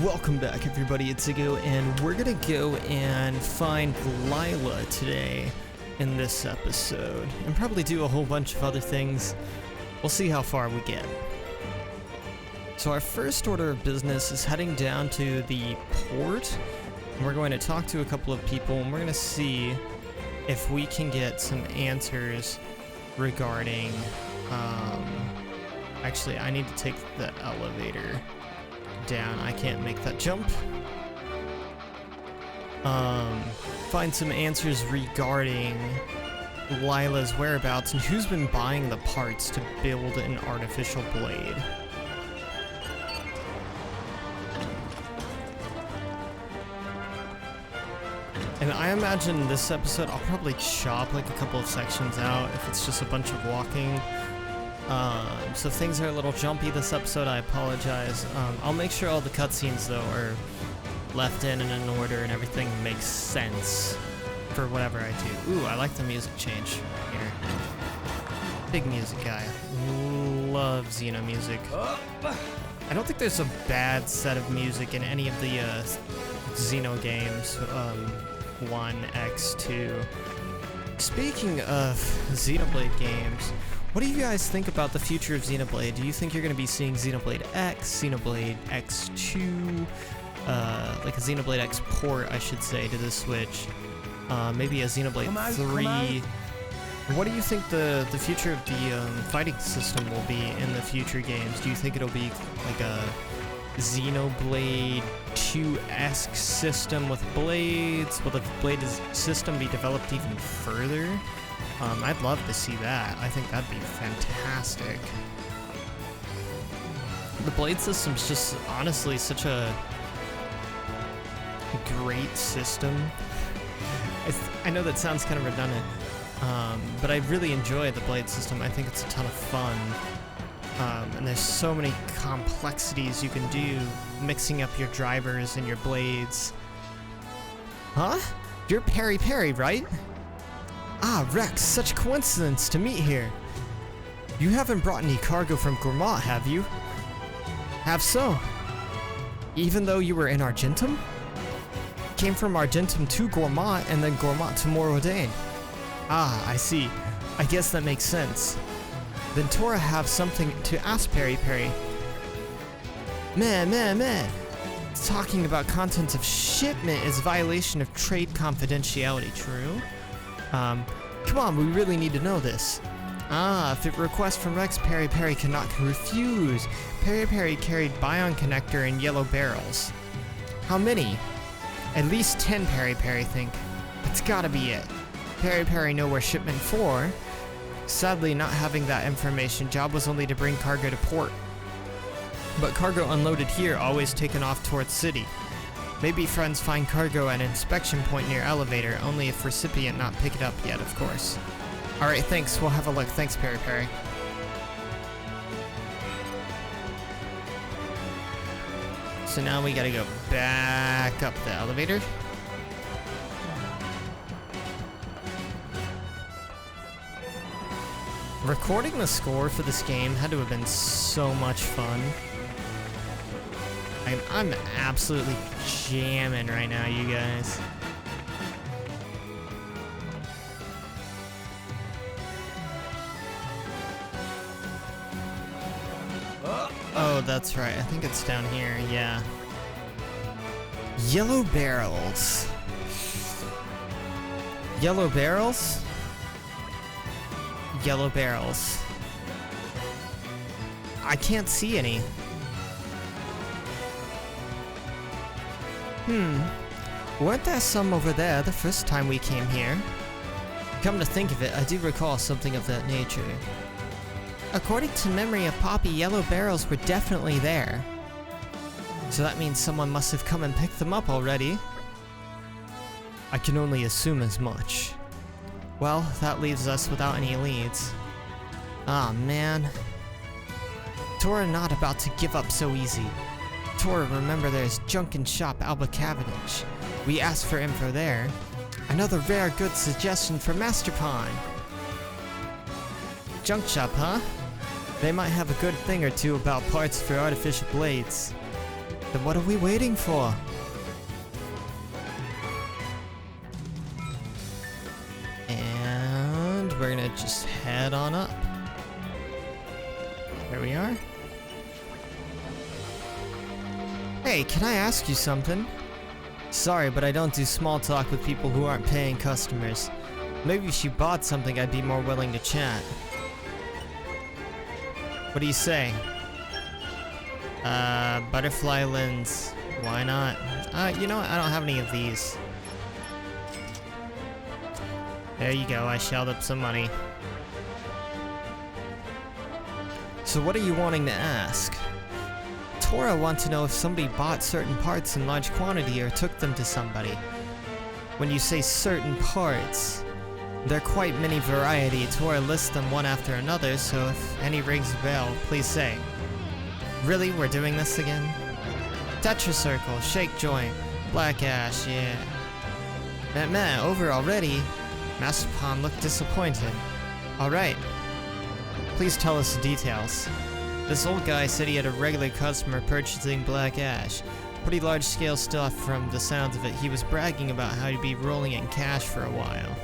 Welcome back, everybody. It's Zigo, and we're gonna go and find Lila today in this episode, and probably do a whole bunch of other things. We'll see how far we get. So our first order of business is heading down to the port, and we're going to talk to a couple of people, and we're gonna see if we can get some answers regarding, actually, I need to take the elevator down. I can't make that jump. Find some answers regarding Lila's whereabouts and who's been buying the parts to build an artificial blade. And I imagine this episode I'll probably chop like a couple of sections out if it's just a bunch of walking. So if things are a little jumpy this episode, I apologize. I'll make sure all the cutscenes, though, are left in an order and everything makes sense for whatever I do. Ooh, I like the music change here. Big music guy. Love Xeno music. I don't think there's a bad set of music in any of the Xeno games. 1, X, 2. Speaking of Xenoblade games, what do you guys think about the future of Xenoblade? Do you think you're going to be seeing Xenoblade X, Xenoblade X2, like a Xenoblade X port, I should say, to the Switch? Maybe a Xenoblade 3. What do you think the future of the fighting system will be in the future games? Do you think it'll be like a Xenoblade 2-esque system with blades? Will the blade system be developed even further? I'd love to see that. I think that'd be fantastic. The blade system's just honestly such a great system. I know that sounds kind of redundant, but I really enjoy the blade system. I think it's a ton of fun. And there's so many complexities you can do mixing up your drivers and your blades. Huh? You're Perry Perry, right? Ah, Rex, such a coincidence to meet here. You haven't brought any cargo from Gourmand, have you? Have so. Even though you were in Argentum? Came from Argentum to Gourmand and then Gourmand to Morodane. Ah, I see. I guess that makes sense. Then Tora have something to ask Perry Perry. Man. Talking about contents of shipment is violation of trade confidentiality, true? Come on, we really need to know this. Ah, if it requests from Rex, Perry Perry cannot refuse. Perry Perry carried Bion Connector in yellow barrels. How many? At least 10, Perry Perry think. That's gotta be it. Perry Perry know where shipment for. Sadly, not having that information, job was only to bring cargo to port. But cargo unloaded here, always taken off towards city. Maybe friends find cargo at inspection point near elevator, only if recipient not pick it up yet, of course. Alright, thanks, we'll have a look. Thanks, Perry Perry. So now we gotta go back up the elevator. Recording the score for this game had to have been so much fun. I'm absolutely jamming right now, you guys. Oh, that's right. I think it's down here, yeah. Yellow barrels. Yellow barrels? Yellow barrels. I can't see any. Weren't there some over there the first time we came here? Come to think of it, I do recall something of that nature. According to memory of Poppy, yellow barrels were definitely there. So that means someone must have come and picked them up already. I can only assume as much. Well, that leaves us without any leads. Ah, man. Tora not about to give up so easy. Tora, remember there's Junkin Shop Alba Cavendish. We asked for info there. Another rare good suggestion for Master Pawn. Junk shop, huh? They might have a good thing or two about parts for artificial blades. Then what are we waiting for? And we're gonna just head on up. There we are. Hey, can I ask you something? Sorry, but I don't do small talk with people who aren't paying customers. Maybe if you bought something, I'd be more willing to chat. What do you say? Butterfly lens. Why not? You know what? I don't have any of these. There you go, I shelled up some money. So what are you wanting to ask? Tora wants to know if somebody bought certain parts in large quantity or took them to somebody. When you say certain parts, there are quite many variety. Tora lists them one after another, so if any rings a bell, please say. Really? We're doing this again? Tetra Circle, Shake Joint, Black Ash, yeah. Meh, over already. Master Palm looked disappointed. Alright. Please tell us the details. This old guy said he had a regular customer purchasing Black Ash. Pretty large scale stuff from the sounds of it. He was bragging about how he'd be rolling in cash for a while.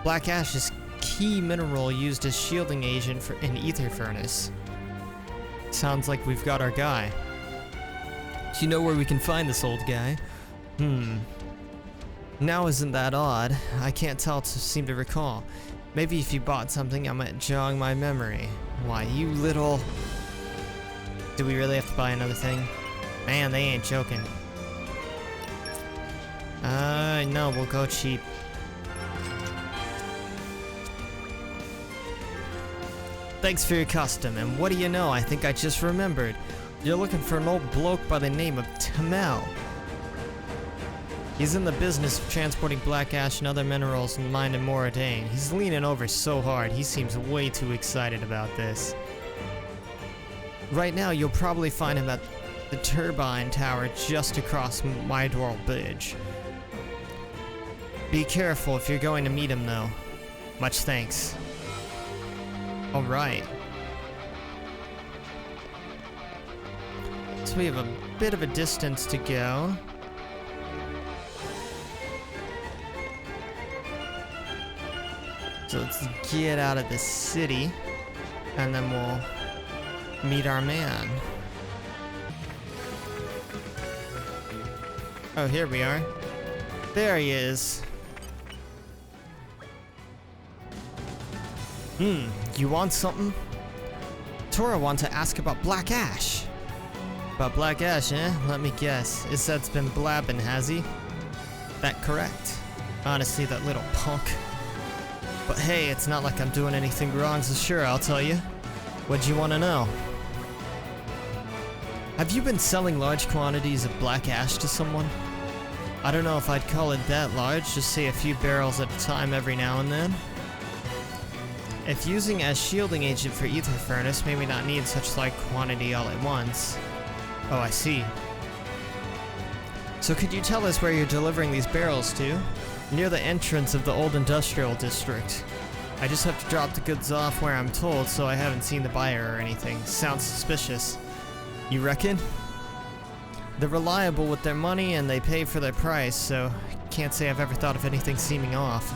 Black Ash is key mineral used as shielding agent for an ether furnace. Sounds like we've got our guy. Do you know where we can find this old guy? Now isn't that odd? I can't tell to seem to recall. Maybe if you bought something, I might jog my memory. Why, you little... Do we really have to buy another thing? Man, they ain't joking. No, we'll go cheap. Thanks for your custom, and what do you know? I think I just remembered. You're looking for an old bloke by the name of Tamel. He's in the business of transporting Black Ash and other minerals and mine in Moradane. He's leaning over so hard, he seems way too excited about this. Right now, you'll probably find him at the turbine tower just across Mydwall Bridge. Be careful if you're going to meet him, though. Much thanks. Alright. So we have a bit of a distance to go. So let's get out of the city, and then we'll meet our man. Oh, here we are. There he is. You want something? Tora wants to ask about Black Ash. About Black Ash, eh? Let me guess. Isad's been blabbing, has he? That correct? Honestly, that little punk. But hey, it's not like I'm doing anything wrong, so sure, I'll tell you. What'd you want to know? Have you been selling large quantities of Black Ash to someone? I don't know if I'd call it that large, just say a few barrels at a time every now and then. If using as shielding agent for ether furnace, maybe not need such large quantity all at once. Oh, I see. So could you tell us where you're delivering these barrels to? Near the entrance of the old industrial district. I just have to drop the goods off where I'm told, so I haven't seen the buyer or anything. Sounds suspicious. You reckon? They're reliable with their money and they pay for their price, so can't say I've ever thought of anything seeming off.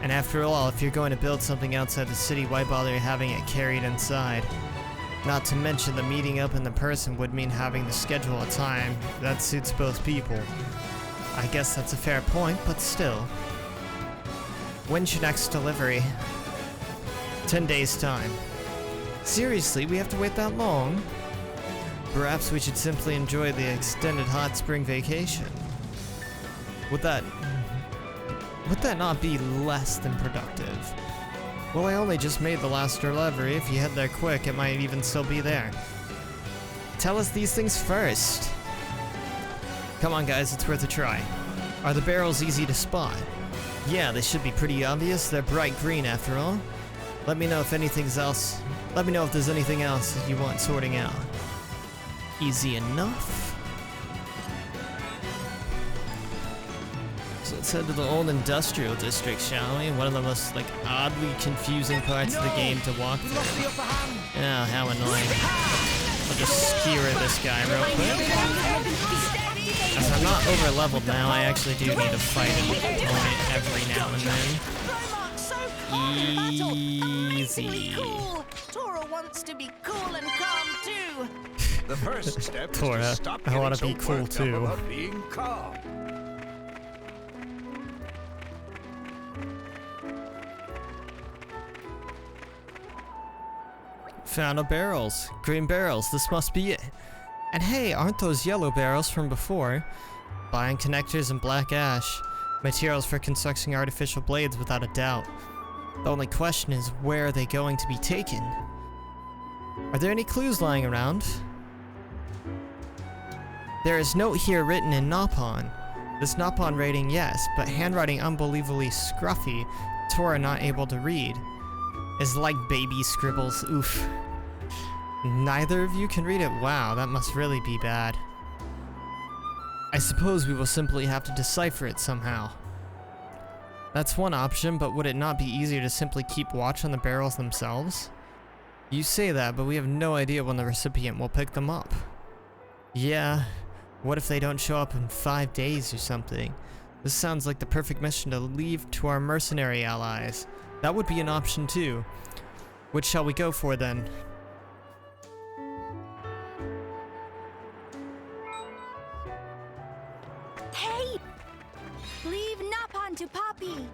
And after all, if you're going to build something outside the city, why bother having it carried inside? Not to mention the meeting up in the person would mean having to schedule a time that suits both people. I guess that's a fair point, but still. When's your next delivery? 10 days' time. Seriously, we have to wait that long? Perhaps we should simply enjoy the extended hot spring vacation. Would that not be less than productive? Well, I only just made the last delivery. If you head there quick, it might even still be there. Tell us these things first. Come on, guys, it's worth a try. Are the barrels easy to spot? Yeah, they should be pretty obvious. They're bright green, after all. Let me know if anything's else. Let me know if there's anything else you want sorting out. Easy enough. So let's head to the old industrial district, shall we? One of the most, oddly confusing parts of the game to walk through. Oh, how annoying. Look just skewer this guy real quick. As I'm not over leveled now, I actually do need to fight an opponent every now and then. Easy. Tora wants to be cool and calm too. The first step Tora, is to stop I wanna getting be so cool worked too. up about being calm. Found a barrels. Green barrels, this must be it. And hey, aren't those yellow barrels from before? Buying connectors and black ash. Materials for constructing artificial blades without a doubt. The only question is, where are they going to be taken? Are there any clues lying around? There is note here written in Nopon. This Nopon rating, yes, but handwriting unbelievably scruffy. Tora not able to read. Is like baby scribbles, oof. Neither of you can read it? Wow, that must really be bad. I suppose we will simply have to decipher it somehow. That's one option, but would it not be easier to simply keep watch on the barrels themselves? You say that, but we have no idea when the recipient will pick them up. Yeah, what if they don't show up in 5 days or something? This sounds like the perfect mission to leave to our mercenary allies. That would be an option too. Which shall we go for then? Hey! Leave Napon to Poppy.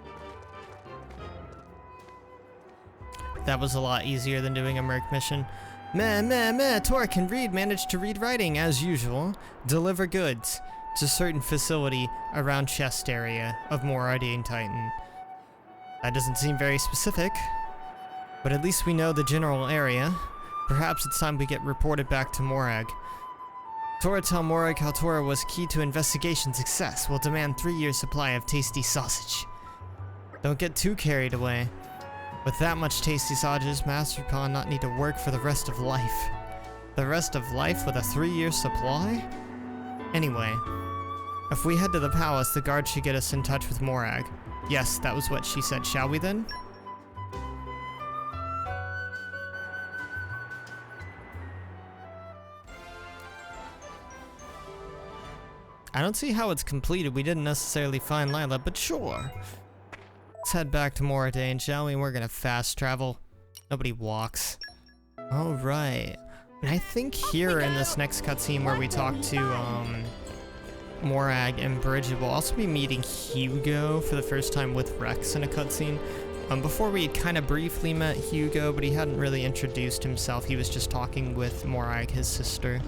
That was a lot easier than doing a merc mission. Meh, Tora can read, managed to read writing as usual. Deliver goods to certain facility around chest area of Moradian Titan. That doesn't seem very specific, but at least we know the general area. Perhaps it's time we get reported back to Morag. Tora tell Morag how Tora was key to investigation success. Will demand 3 years supply of tasty sausage. Don't get too carried away. With that much tasty sausages, Master Khan not need to work for the rest of life. The rest of life with a 3-year supply? Anyway, if we head to the palace, the guard should get us in touch with Morag. Yes, that was what she said. Shall we then? I don't see how it's completed. We didn't necessarily find Lila, but sure. Let's head back to Moradane, shall we? We're gonna fast travel. Nobody walks. Alright. And I think here in this next cutscene where we talk to, Morag and Bridget, we'll also be meeting Hugo for the first time with Rex in a cutscene. Before we had kind of briefly met Hugo, but he hadn't really introduced himself. He was just talking with Morag, his sister.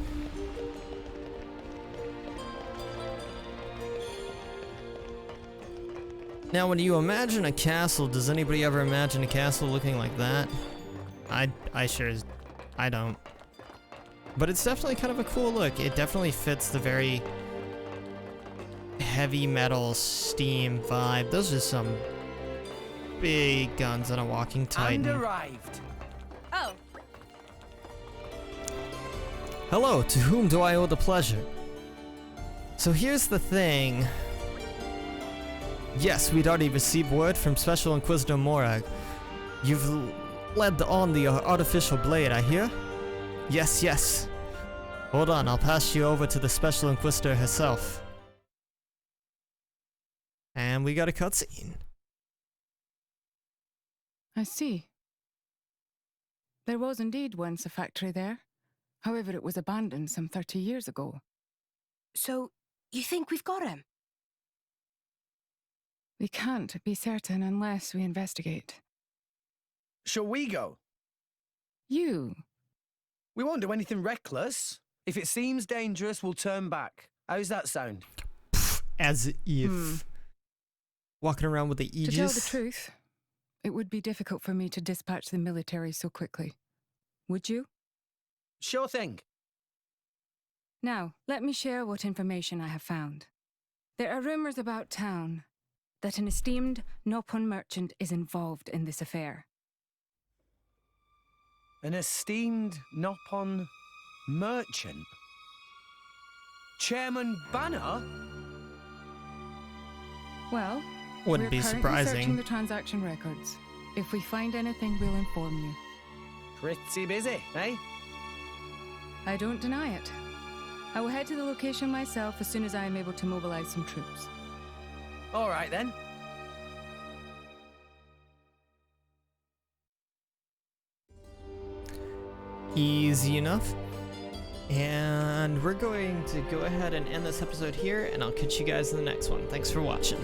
Now, when you imagine a castle, does anybody ever imagine a castle looking like that? I don't. But it's definitely kind of a cool look. It definitely fits the very heavy metal steam vibe. Those are some big guns on a walking Titan. And arrived. Oh, Hello, to whom do I owe the pleasure? So here's the thing. Yes, we'd already received word from Special Inquisitor Morag. You've led on the artificial blade, I hear? Yes. Hold on, I'll pass you over to the Special Inquisitor herself. And we got a cutscene. I see. There was indeed once a factory there. However, it was abandoned some 30 years ago. so you think we've got him? We can't be certain unless we investigate. Shall we go? You? We won't do anything reckless. If it seems dangerous, we'll turn back. How's that sound? As if. Walking around with the Aegis. To tell the truth, it would be difficult for me to dispatch the military so quickly. Would you? Sure thing. Now, let me share what information I have found. There are rumors about town that an esteemed Nopon merchant is involved in this affair. An esteemed Nopon merchant? Chairman Banner? Well, Wouldn't we're be currently surprising. searching the transaction records. If we find anything, we'll inform you. Pretty busy, eh? I don't deny it. I will head to the location myself as soon as I am able to mobilize some troops. All right then. Easy enough. And we're going to go ahead and end this episode here, and I'll catch you guys in the next one. Thanks for watching.